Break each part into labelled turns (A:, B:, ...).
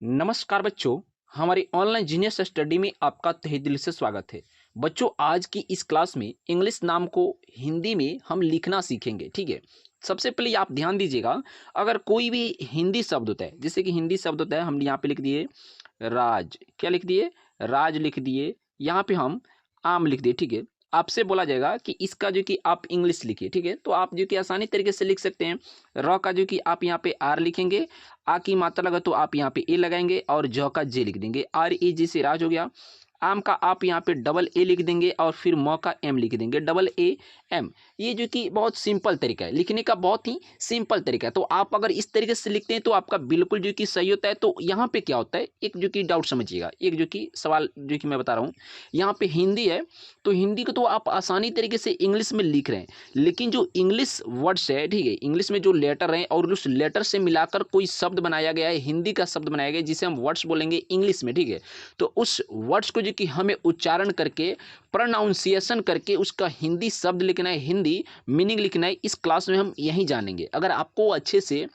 A: नमस्कार बच्चों, हमारे ऑनलाइन जीनियस स्टडी में आपका तहे दिल से स्वागत है। बच्चों, आज की इस क्लास में इंग्लिश नाम को हिंदी में हम लिखना सीखेंगे। ठीक है, सबसे पहले आप ध्यान दीजिएगा। अगर कोई भी हिंदी शब्द होता है, जैसे कि हिंदी शब्द होता है, हम यहाँ पे लिख दिए राज, क्या लिख दिए, राज लिख दिए। यहाँ पे हम आम लिख दिए। ठीक है, आपसे बोला जाएगा कि इसका जो कि आप इंग्लिश लिखिए। ठीक है, तो आप जो कि आसानी तरीके से लिख सकते हैं। र का जो कि आप यहाँ पे आर लिखेंगे, आ की मात्रा लगा तो आप यहाँ पे ए लगाएंगे और ज का जे लिख देंगे। आर ए जे से राज हो गया। आम का आप यहाँ पे डबल ए लिख देंगे और फिर म का एम लिख देंगे, डबल ए एम। ये जो कि बहुत सिंपल तरीका है लिखने का, बहुत ही सिंपल तरीका है। तो आप अगर इस तरीके से लिखते हैं तो आपका बिल्कुल जो कि सही होता है। तो यहाँ पे क्या होता है, एक जो कि डाउट समझिएगा, एक जो कि सवाल जो कि मैं बता रहा हूँ। यहाँ पे हिंदी है तो हिंदी को तो आप आसानी तरीके से इंग्लिश में लिख रहे हैं, लेकिन जो इंग्लिश वर्ड्स है, ठीक है, इंग्लिश में जो लेटर हैं और उस लेटर से मिलाकर कोई शब्द बनाया गया है, हिंदी का शब्द बनाया गया है जिसे हम वर्ड्स बोलेंगे इंग्लिश में। ठीक है, तो उस वर्ड्स को जो कि हमें उच्चारण करके, प्रोनाउंसिएशन करके उसका हिंदी शब्द लिखना है, हिंदी मीनिंग लिखना है। इस क्लास में हम यही जानेंगे। अगर आपको अच्छे से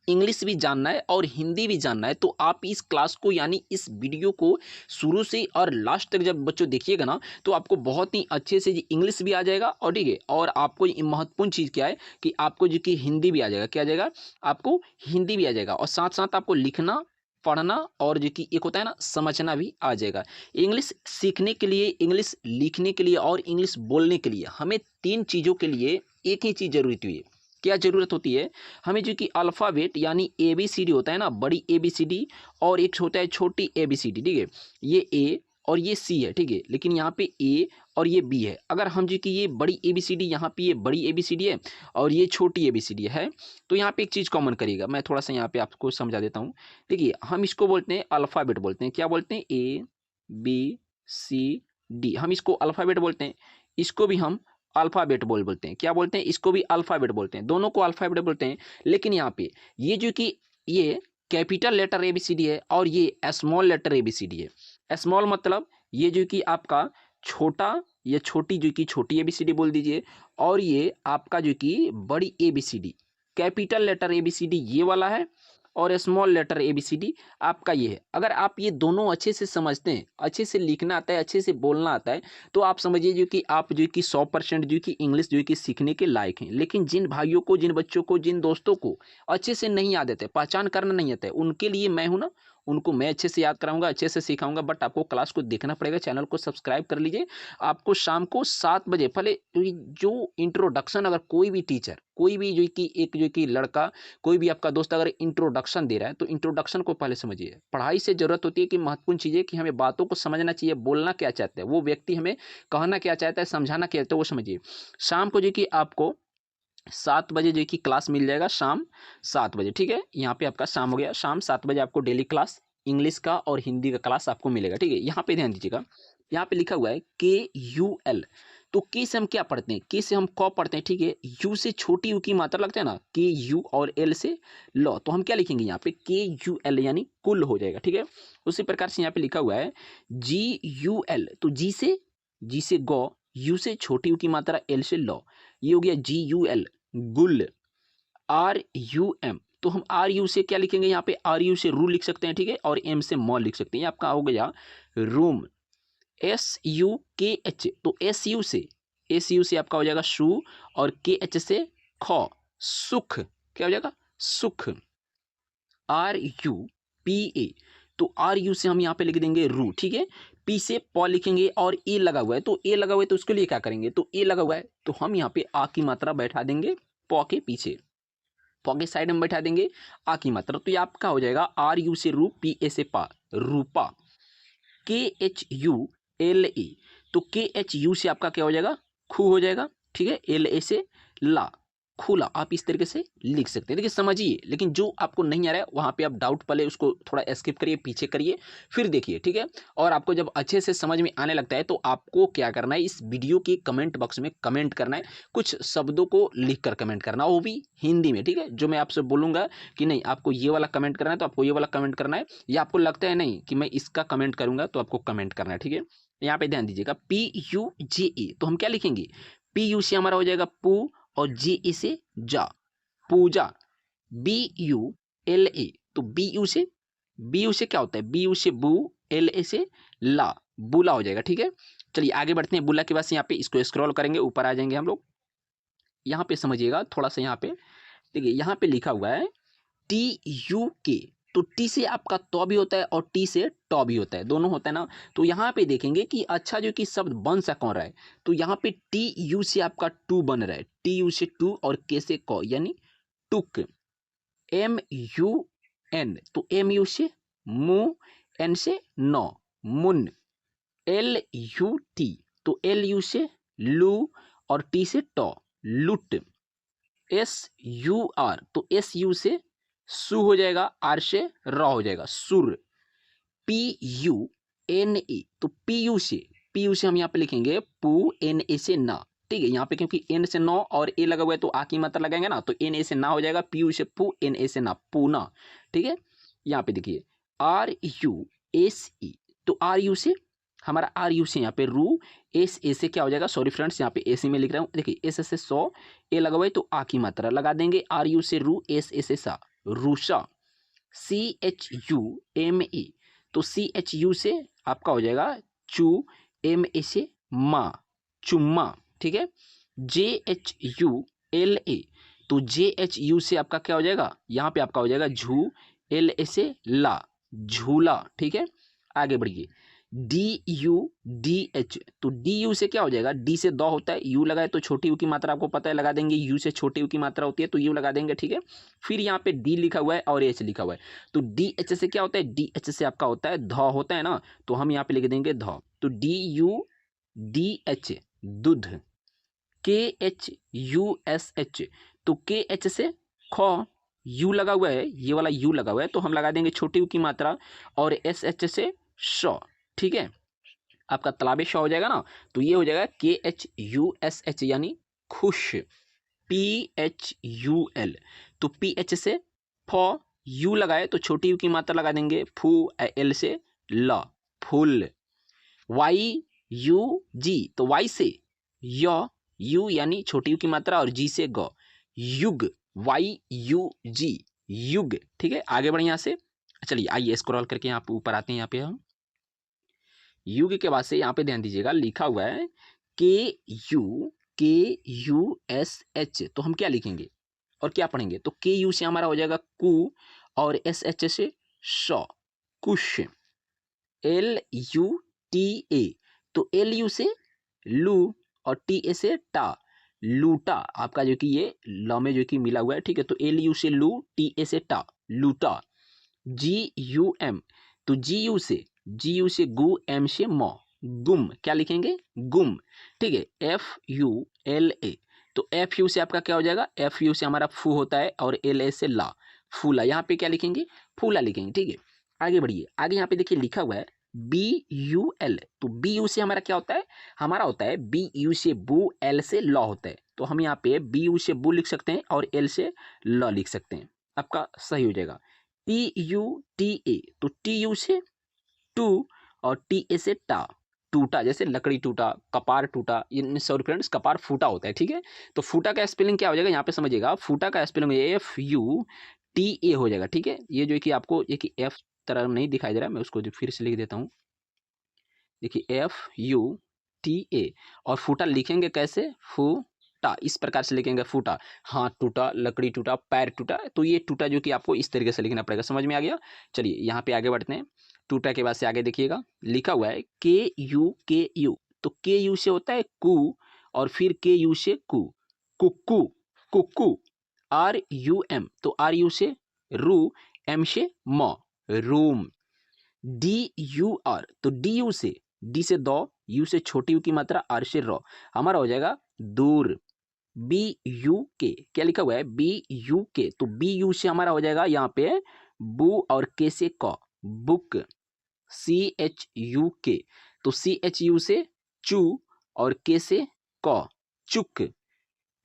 A: इंग्लिश भी जानना है और हिंदी भी जानना है तो आप इस क्लास को, यानी इस वीडियो को शुरू से और लास्ट तक जब बच्चों देखिएगा ना, तो आपको बहुत ही अच्छे से जी इंग्लिश भी आ जाएगा। और ठीक है, और आपको ये महत्वपूर्ण चीज़ क्या है कि आपको जो कि हिंदी भी आ जाएगा। क्या आ जाएगा, आपको हिंदी भी आ जाएगा और साथ साथ आपको लिखना, पढ़ना और जो कि एक होता है ना, समझना भी आ जाएगा। इंग्लिश सीखने के लिए, इंग्लिश लिखने के लिए और इंग्लिश बोलने के लिए हमें तीन चीज़ों के लिए एक ही चीज़ जरूरत हुई है। क्या ज़रूरत होती है, हमें जो कि अल्फ़ाबेट यानी ए बी सी डी होता है ना, बड़ी ए बी सी डी, और एक होता है छोटी ए बी सी डी। ठीक है, ये ए और ये सी है। ठीक है, लेकिन यहाँ पे ए और ये बी है। अगर हम जो कि ये बड़ी ए बी सी डी, यहाँ पे ये बड़ी ए बी सी डी है और ये छोटी ए बी सी डी है, तो यहाँ पे एक चीज़ कॉमन करिएगा। मैं थोड़ा सा यहाँ पे आपको समझा देता हूँ। देखिए, हम इसको बोलते हैं अल्फ़ाबेट, बोलते हैं क्या बोलते हैं, ए बी सी डी, हम इसको अल्फ़ाबेट बोलते हैं। इसको भी हम अल्फ़ाबेट बोलते हैं। क्या बोलते हैं, इसको भी अल्फ़ाबेट बोलते हैं, दोनों को अल्फ़ाबेट बोलते हैं। लेकिन यहाँ पे ये जो कि ये capital letter A B C D है और ये small letter A B C D है। स्मॉल मतलब ये जो कि आपका छोटा या छोटी, जो कि छोटी ए बी सी डी बोल दीजिए, और ये आपका जो कि बड़ी A B C D. Capital letter A B C D ये वाला है और small letter A B C D आपका ये है। अगर आप ये दोनों अच्छे से समझते हैं, अच्छे से लिखना आता है, अच्छे से बोलना आता है, तो आप समझिए जो कि आप जो कि 100% जो कि इंग्लिश जो कि सीखने के लायक हैं। लेकिन जिन भाइयों को, जिन बच्चों को, जिन दोस्तों को अच्छे से नहीं याद आता है, पहचान करना नहीं आता है, उनके लिए मैं हूँ ना, उनको मैं अच्छे से याद कराऊंगा, अच्छे से सिखाऊंगा। बट आपको क्लास को देखना पड़ेगा, चैनल को सब्सक्राइब कर लीजिए। आपको शाम को 7 बजे पहले जो इंट्रोडक्शन, अगर कोई भी टीचर, कोई भी जो कि एक जो कि लड़का, कोई भी आपका दोस्त अगर इंट्रोडक्शन दे रहा है तो इंट्रोडक्शन को पहले समझिए। पढ़ाई से ज़रूरत होती है कि महत्वपूर्ण चीज़ें कि हमें बातों को समझना चाहिए, बोलना क्या चाहता है वो व्यक्ति, हमें कहना क्या चाहता है, समझाना क्या चाहता है, वो समझिए। शाम को जो कि आपको 7 बजे जो कि क्लास मिल जाएगा, शाम 7 बजे। ठीक है, यहाँ पे आपका शाम हो गया, शाम 7 बजे आपको डेली क्लास इंग्लिश का और हिंदी का क्लास आपको मिलेगा। ठीक है, यहाँ पे ध्यान दीजिएगा, यहाँ पे लिखा हुआ है के यू एल। तो के से हम क्या पढ़ते हैं, के से हम क पढ़ते हैं। ठीक है, यू से छोटी यू की मात्रा लगता है ना, के यू, और एल से लॉ, तो हम क्या लिखेंगे यहाँ पे, के यू एल यानी कुल हो जाएगा। ठीक है, उसी प्रकार से यहाँ पे लिखा हुआ है जी यू एल। तो जी से गौ, यू से छोटी यू की मात्रा, एल से लॉ, ये हो गया जी यू एल, गुल। आर यू एम, तो हम आर यू से क्या लिखेंगे, यहाँ पे आर यू से रू लिख सकते हैं। ठीक है, और एम से मॉल लिख सकते हैं। ये आपका हो गया रूम। एस यू के एच, तो एस यू से आपका हो जाएगा शू, और के एच से ख, सुख। क्या हो जाएगा, सुख। आर यू पी ए, तो आर यू से हम यहाँ पे लिख देंगे रू। ठीक है, पी से प लिखेंगे और ए लगा हुआ है, तो ए लगा हुआ है तो उसके लिए क्या करेंगे, तो ए लगा हुआ है तो हम यहाँ पे आ की मात्रा बैठा देंगे प के पीछे, प के साइड में बैठा देंगे आ की मात्रा। तो ये आपका हो जाएगा आर यू से रू, पी ए से पा, रूपा। के एच यू एल ए, तो के एच यू से आपका क्या हो जाएगा, खू हो जाएगा। ठीक है, एल ए से ला, खुला। आप इस तरीके से लिख सकते हैं। देखिए समझिए, लेकिन जो आपको नहीं आ रहा है वहाँ पे आप डाउट पहले उसको थोड़ा स्किप करिए, पीछे करिए, फिर देखिए। ठीक है, और आपको जब अच्छे से समझ में आने लगता है तो आपको क्या करना है, इस वीडियो के कमेंट बॉक्स में कमेंट करना है, कुछ शब्दों को लिख कर कमेंट करना, वो भी हिंदी में। ठीक है, जो मैं आपसे बोलूँगा कि नहीं आपको ये वाला कमेंट करना है तो आपको ये वाला कमेंट करना है, या आपको लगता है नहीं कि मैं इसका कमेंट करूँगा तो आपको कमेंट करना है। ठीक है, यहाँ पे ध्यान दीजिएगा, पी यू जे ए, तो हम क्या लिखेंगे, पी यू से हमारा हो जाएगा पू, और जे ए से जा, पूजा। बी यू एल ए, तो बी यू से बी यू से क्या होता है, बी यू से बू, एल ए से ला, बुला हो जाएगा। ठीक है, चलिए आगे बढ़ते हैं। बुला के बाद से यहाँ पे इसको स्क्रॉल करेंगे, ऊपर आ जाएंगे हम लोग। यहाँ पे समझिएगा थोड़ा सा, यहाँ पे देखिए, यहाँ पे लिखा हुआ है टी यू के। तो टी से आपका तो भी होता है और टी से टॉ भी होता है, दोनों होता है ना। तो यहाँ पे देखेंगे कि अच्छा जो कि शब्द बन सा कौन रहा है, तो यहाँ पे टी यू से आपका टू बन रहा है, टी यू से टू और के से कौ यानी टुक। एम यू एन, तो एम यू से मु, एन से नौ, मुन। एल यू टी, तो एल यू से लू और टी से टॉ, लुट। एस यू आर, तो एस यू से सु हो जाएगा, आर से र हो जाएगा, सुर। पी यू एन ए, तो पी यू से हम यहाँ पे लिखेंगे पू, एन ए से ना। ठीक है, यहाँ पे क्योंकि एन से नौ और ए लगा हुआ है तो आ की मात्रा लगाएंगे ना, तो एन ए से ना हो जाएगा, पी यू से पू, एन ए से ना, पूना। ठीक है, यहाँ पे देखिए आर यू एस ई, तो आर यू से हमारा आर यू से यहाँ पे रू, एस ए से क्या हो जाएगा, सॉरी फ्रेंड्स यहाँ पे ए सी में लिख रहा हूँ, देखिए एस से सौ, ए लगा हुआ है तो आ की मात्रा लगा देंगे, आर यू से रू, एस ए से सा, रूसा। C H U M A, तो सी एच यू से आपका हो जाएगा चू, एम ए से मा, चुम्मा। ठीक है, जे एच यू एल ए, तो जे एच यू से आपका क्या हो जाएगा, यहाँ पे आपका हो जाएगा झू, एल ए से ला, झूला। ठीक है, आगे बढ़िए। डी यू डी एच, तो डी यू से क्या हो जाएगा, डी से दो होता है, यू लगाए तो छोटी यू की मात्रा आपको पता है लगा देंगे, यू से छोटी यू की मात्रा होती है तो यू लगा देंगे। ठीक है, फिर यहाँ पे डी लिखा हुआ है और एच लिखा हुआ है, तो डी एच से क्या होता है, डी एच से आपका होता है ध होता है ना, तो हम यहाँ पे लिख देंगे ध, तो डी यू डी एच दूध। के एच यू एस एच, तो के एच से ख, यू लगा हुआ है, ये वाला यू लगा हुआ है तो हम लगा देंगे छोटी यू की मात्रा, और एस एच से श। ठीक है, आपका तालाबे श हो जाएगा ना, तो ये हो जाएगा के एच यू एस एच यानी खुश। पी एच यू एल, तो पी एच से फ, यू लगाए तो छोटी यू की मात्रा लगा देंगे, फू, एल से ल, फूल। वाई यू जी, तो वाई से य, यू यानी छोटी यू की मात्रा और जी से ग, युग। वाई यू जी, युग। ठीक है, आगे बढ़े यहाँ से, चलिए आइए स्क्रॉल करके यहाँ पे ऊपर आते हैं। यहाँ पे हम युग के बाद से यहाँ पे ध्यान दीजिएगा, लिखा हुआ है के यू एस एच, तो हम क्या लिखेंगे और क्या पढ़ेंगे, तो के यू से हमारा हो जाएगा कु और एस एच से श, कुश। एल यू टी ए, तो एल यू से लू और टी ए से टा, लूटा। आपका जो कि ये ल में जो कि मिला हुआ है। ठीक है, तो एल यू से लू, टी ए से टा, लूटा। जी यू एम, तो जी यू से गु, एम से म, गुम। क्या लिखेंगे, गुम। ठीक है, एफ यू एल ए, तो एफ यू से आपका क्या हो जाएगा, एफ यू से हमारा फू होता है और एल ए से ला, फूला। यहाँ पे क्या लिखेंगे, फूला लिखेंगे। ठीक है, आगे बढ़िए। आगे यहाँ पे देखिए लिखा हुआ है बी यू एल, तो बी यू से हमारा क्या होता है, हमारा होता है बी यू से बू, एल से ल होता है, तो हम यहाँ पे बी यू से बू लिख सकते हैं और एल से ल लिख सकते हैं, आपका सही हो जाएगा। टी यू टी ए, तो टी यू से टू और टी ए से टा, टूटा। जैसे लकड़ी टूटा, कपार टूटा, ये सॉरी फ्रेंड्स कपार फूटा होता है। ठीक है, तो फूटा का स्पेलिंग क्या हो जाएगा, यहाँ पे समझिएगा, फूटा का spelling F U T A हो जाएगा। ठीक है, ये जो कि आपको एक एफ तरह नहीं दिखाई दे रहा है, मैं उसको फिर से लिख देता हूँ। देखिए एफ यू टी ए, और फूटा लिखेंगे कैसे, फूटा, इस प्रकार से लिखेंगे फूटा। हाथ टूटा, लकड़ी टूटा, पैर टूटा, तो ये टूटा जो कि आपको इस तरीके से लिखना पड़ेगा। समझ में आ गया। चलिए यहाँ पे आगे बढ़ते हैं। टूटा के बाद से आगे देखिएगा, लिखा हुआ है के यू, तो के यू से होता है कु और फिर के यू से कु, कुक्कू, कुक्कू। आर यू एम, तो आर यू से रू, एम से म, रूम। डी यू आर, तो डी से दो, यू से छोटी यू की मात्रा, आर से रो, हमारा हो जाएगा दूर। बी यू के, क्या लिखा हुआ है, बी यू के, तो बी यू से हमारा हो जाएगा यहाँ पे बू और के से क, बुक। सी एच यू के, तो सी एच यू से चू और के से क, चुक।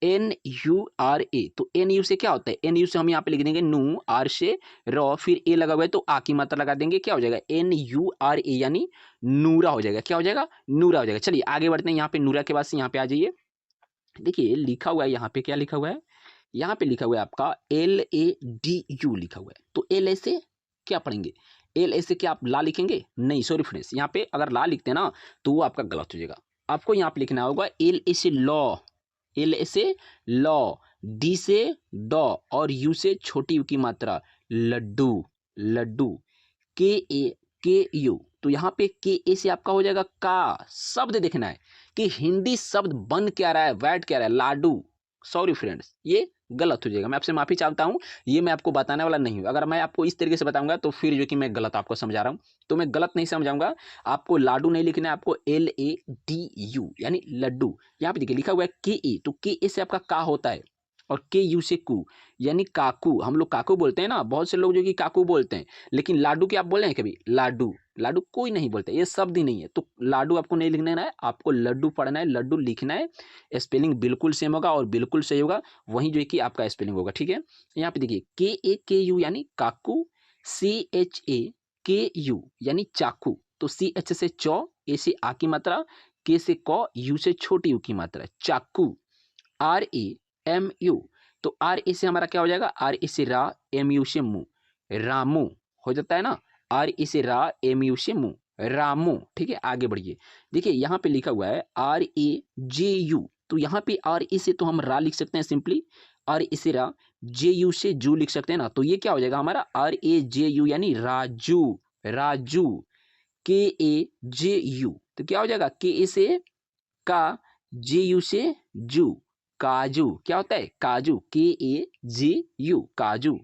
A: एन यू आर ए, तो एन यू से क्या होता है, एन यू से हम यहाँ पे लिख देंगे नू, आर से रॉ, फिर ए लगा हुआ है तो आ की मात्रा लगा देंगे, क्या हो जाएगा, एन यू आर ए यानी नूरा हो जाएगा। क्या हो जाएगा, नूरा हो जाएगा। चलिए आगे बढ़ते हैं। यहाँ पे नूरा के बाद से यहाँ पे आ जाइए। देखिए लिखा हुआ है यहाँ पे, क्या लिखा हुआ है, यहाँ पे लिखा हुआ है आपका एल ए डी यू लिखा हुआ है, तो एल ए से क्या पढ़ेंगे, एल ए से क्या आप ला लिखेंगे? नहीं, सॉरी फ्रेंड्स, यहाँ पे अगर ला लिखते हैं ना तो वो आपका गलत हो जाएगा। आपको यहाँ पे लिखना होगा एल ए से लॉ, एल ए से लॉ, डी से डॉ और यू से छोटी यू की मात्रा लड्डू, लड्डू, के ए के यू। तो यहाँ पे के ए से आपका हो जाएगा का। शब्द देखना है कि हिंदी शब्द बन क्या रहा है, बैठ क्या रहा है, लाडू। सॉरी फ्रेंड्स, ये गलत हो जाएगा, मैं आपसे माफी चाहता हूँ, ये मैं आपको बताने वाला नहीं हूँ। अगर मैं आपको इस तरीके से बताऊंगा तो फिर जो कि मैं गलत आपको समझा रहा हूँ, तो मैं गलत नहीं समझाऊंगा। आपको लाडू नहीं लिखना है, आपको एल ए डी यू यानी लड्डू। यहाँ पे देखिए लिखा हुआ है के ए, तो के ए से आपका का होता है और के यू से कू यानी काकू। हम लोग काकू बोलते हैं ना, बहुत से लोग जो कि काकू बोलते हैं, लेकिन लाडू क्या आप बोले हैं कभी? लाडू, लाडू कोई नहीं बोलता, ये शब्द ही नहीं है। तो लाडू आपको नहीं लिखना है, आपको लड्डू पढ़ना है, लड्डू लिखना है। स्पेलिंग बिल्कुल सेम होगा और बिल्कुल सही होगा, वहीं जो है कि आपका स्पेलिंग होगा, ठीक है। यहाँ पे देखिए के ए के यू यानी काकू, सी एच ए के यू यानी चाकू। तो सी एच से चौ, ए से आ की मात्रा, के से कौ, यू से छोटी यू की मात्रा, चाकू। आर ए एम यू, तो आर ए से हमारा क्या हो जाएगा? आर ए से रा, एम यू से मु, रामू हो जाता है ना। आर ए से रा, एम यू से मु, रामू, ठीक है। आगे बढ़िए, देखिए यहाँ पे लिखा हुआ है आर ए जे यू, तो यहाँ पे आर ए से तो हम रा लिख सकते हैं सिंपली, आर ए से रा, जे यू से जू लिख सकते हैं ना। तो ये क्या हो जाएगा हमारा? आर ए जे यू यानी राजू, राजू। के ए जे यू, तो क्या हो जाएगा? के ए से का, जे यू से जू, काजू। क्या होता है? काजू, के ए जे यू, काजू।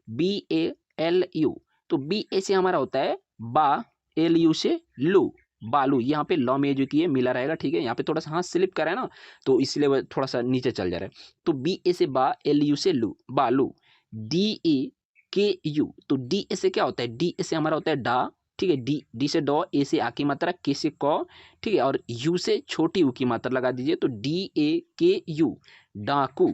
A: बी ए एल यू, तो बी ए से हमारा होता है बा, एल यू से लू, बालू। यहाँ पे लॉ में जो कि मिला रहेगा, ठीक है। यहाँ पे थोड़ा सा हाथ स्लिप कर रहा है ना, तो इसलिए वो थोड़ा सा नीचे चल जा रहा है। तो बी ए से बा, एल यू से लू, बालू। डी ए के यू, तो डी ए से क्या होता है? डी ए से हमारा होता है डा, ठीक है। डी डी से डॉ, ए से आ की मात्रा, के से कौ, ठीक है। और यू से छोटी यू की मात्रा लगा दीजिए, तो डी ए के यू, डाकू।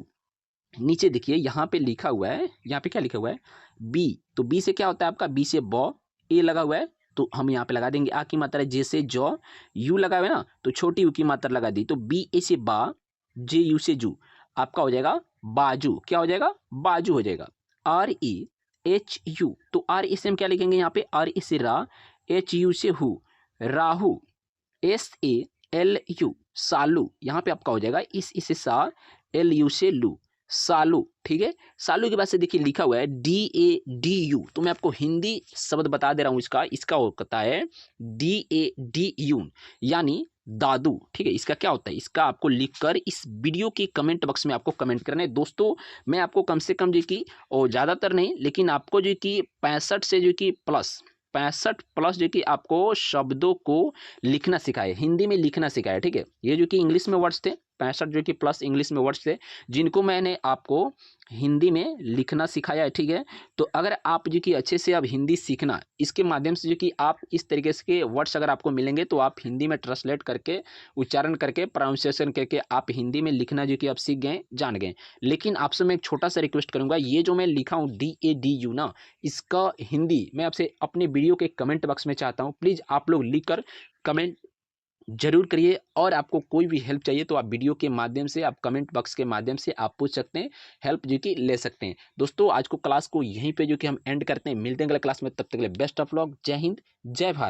A: नीचे देखिए यहाँ पे लिखा हुआ है, यहाँ पे क्या लिखा हुआ है? बी, तो बी से क्या होता है आपका? बी से बॉ, ए लगा हुआ है तो हम यहाँ पे लगा देंगे आ की मात्रा, जे से जॉ, यू लगा हुआ है ना, तो छोटी यू की मात्रा लगा दी, तो बी ए से बा, जे यू से जू, आपका हो जाएगा बाजू। क्या हो जाएगा? बाजू हो जाएगा। आर ए एच यू, तो आर ए से हम क्या लिखेंगे यहाँ पे? आर ए से रा, एच यू से हु, राहु। एस ए एल यू, सालू। यहाँ पे आपका हो जाएगा इस से सा, एल यू से लू, सालू, ठीक है। सालू के बाद से देखिए लिखा हुआ है डी ए डी यू, तो मैं आपको हिंदी शब्द बता दे रहा हूँ इसका। इसका होता है डी ए डी यू यानी दादू, ठीक है। इसका क्या होता है? इसका आपको लिखकर इस वीडियो के कमेंट बॉक्स में आपको कमेंट करना है। दोस्तों मैं आपको कम से कम जो कि, और ज़्यादातर नहीं, लेकिन आपको जो कि 65 से जो कि प्लस 65+ जो कि आपको शब्दों को लिखना सिखाए, हिंदी में लिखना सिखाए, ठीक है। ये जो कि इंग्लिश में वर्ड्स थे, 65 जो कि प्लस इंग्लिश में वर्ड्स थे, जिनको मैंने आपको हिंदी में लिखना सिखाया है, ठीक है। तो अगर आप जो कि अच्छे से अब हिंदी सीखना, इसके माध्यम से जो कि आप इस तरीके से के वर्ड्स अगर आपको मिलेंगे तो आप हिंदी में ट्रांसलेट करके, उच्चारण करके, प्रोनाउंसिएशन करके आप हिंदी में लिखना जो कि आप सीख गए, जान गए। लेकिन आपसे मैं एक छोटा सा रिक्वेस्ट करूंगा, ये जो मैं लिखा हूँ डी ए डी यू ना, इसका हिंदी मैं आपसे अपने वीडियो के कमेंट बॉक्स में चाहता हूँ, प्लीज़ आप लोग लिखकर कमेंट जरूर करिए। और आपको कोई भी हेल्प चाहिए तो आप वीडियो के माध्यम से, आप कमेंट बॉक्स के माध्यम से आप पूछ सकते हैं, हेल्प जो कि ले सकते हैं। दोस्तों आज को क्लास को यहीं पे जो कि हम एंड करते हैं, मिलते हैं अगले क्लास में, तब तक के लिए बेस्ट ऑफ लक। जय हिंद, जय भारत।